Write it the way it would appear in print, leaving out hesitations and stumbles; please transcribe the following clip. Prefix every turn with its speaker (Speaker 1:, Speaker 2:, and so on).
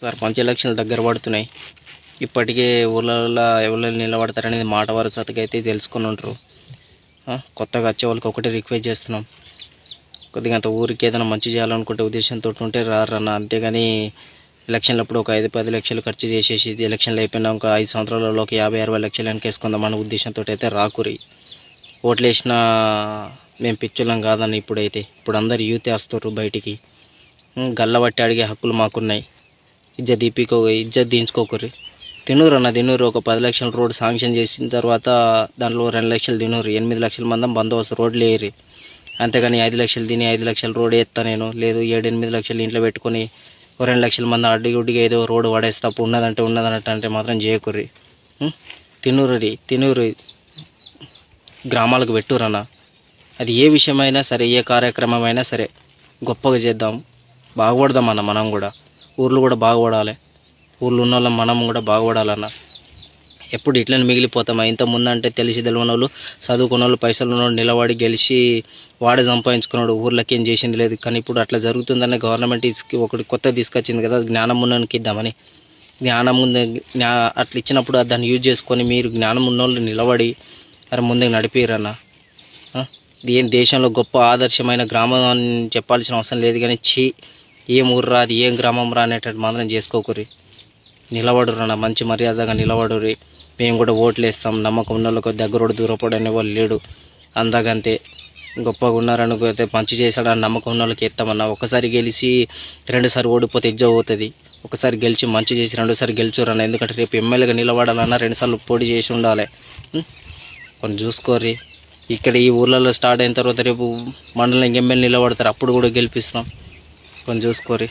Speaker 1: సర్పంచ్ ఎలక్షన్లు దగ్గర పడుతున్నాయి. ఇప్పటికే ఊళ్ళల్లో ఎవరు నిలబడతారనేది మాట వరుసగా అయితే తెలుసుకొని ఉంటారు. కొత్తగా వచ్చే వాళ్ళకి ఒకటే రిక్వెస్ట్ చేస్తున్నాం, కొద్దిగా అంత ఊరికి ఏదైనా మంచి చేయాలనుకుంటే ఉద్దేశంతో ఉంటే రారన్న. అంతేగాని ఎలక్షన్లప్పుడు ఒక 5-10 లక్షలు ఖర్చు చేసేసి ఎలక్షన్లు అయిపోయినా ఒక 5 సంవత్సరాలలో ఒక 50-60 లక్షలు వెనకేసుకుందామన్న ఉద్దేశంతో అయితే రాకురి. ఓట్లు వేసినా మేము పిచ్చోళ్ళం కాదని ఇప్పుడు అందరు యూత్ వేస్తారు బయటికి. గల్లబట్టి అడిగే హక్కులు మాకున్నాయి. ఇజ్జత్ దించుకోకర్రి. తినూరు ఒక 10 లక్షల రోడ్డు శాంక్షన్ చేసిన తర్వాత దాంట్లో 2 లక్షలు తినూరు, 8 లక్షల మందం బందోబస్తు రోడ్లు వేయరు. అంతేగాని 5 లక్షలు తిని 5 లక్షల రోడ్ వేస్తా నేను, లేదు 7-8 లక్షలు ఇంట్లో పెట్టుకొని 2 లక్షల మంది అడ్డిగుడ్డిగా ఏదో రోడ్డు పడేస్తా తప్పు ఉన్నదంటే అంటే మాత్రం చేయకుర్రి. తినూరు గ్రామాలకు పెట్టురన్న. అది ఏ విషయమైనా సరే, ఏ కార్యక్రమం అయినా సరే గొప్పగా చేద్దాం, బాగుపడదామన్న. మనం కూడా ఊర్లు కూడా బాగుపడాలి, ఊర్లో ఉన్న వాళ్ళం మనం కూడా బాగుపడాలన్న. ఎప్పుడు ఇట్లనే మిగిలిపోతామా? ఇంత ముందంటే తెలిసి తెలియని వాళ్ళు, చదువుకున్న వాళ్ళు, పైసలు ఉన్నవాడు నిలబడి గెలిచి వాడే సంపాదించుకున్నాడు, ఊర్లకి ఏం చేసింది లేదు. కానీ ఇప్పుడు అట్లా జరుగుతుందనే గవర్నమెంట్ ఒకటి కొత్త తీసుకొచ్చింది కదా, జ్ఞానం ఉన్నోనికి ఇద్దామని. అట్లా ఇచ్చినప్పుడు దాన్ని యూజ్ చేసుకొని మీరు జ్ఞానం ఉన్నోళ్ళు నిలబడి ముందుకు నడిపిరన్న. ఏం దేశంలో గొప్ప ఆదర్శమైన గ్రామం అని చెప్పాల్సిన అవసరం లేదు, కానీ ఏం ఊర్రా అది, ఏం గ్రామం రా అనేటట్టు మాత్రం చేసుకోకూరి. నిలబడురన్న, మంచి మర్యాదగా నిలబడురి. మేము కూడా ఓట్లు వేస్తాం, నమ్మకం ఉన్న వాళ్ళకి దగ్గరోడు దూరపడనే వాళ్ళు లేడు. అందాకంతే గొప్పగా ఉన్నారనుకైతే మంచి చేశాడని నమ్మకం ఉన్న వాళ్ళకి ఎత్తామన్నా. ఒకసారి గెలిచి 2 సార్లు ఓడిపోతే ఇజ్జ పోతుంది. ఒకసారి గెలిచి మంచి చేసి 2 సార్లు గెలిచురన్న. ఎందుకంటే రేపు ఎమ్మెల్యేగా నిలబడాలన్నా 2 సార్లు పోటీ చేసి ఉండాలి. కొన్ని చూసుకోర్రి. ఇక్కడ ఈ ఊర్లలో స్టార్ట్ అయిన తర్వాత రేపు మండలం ఎమ్మెల్యే నిలబడతారు, అప్పుడు కూడా గెలిపిస్తాం. కొన్ని చూసుకోర్రి.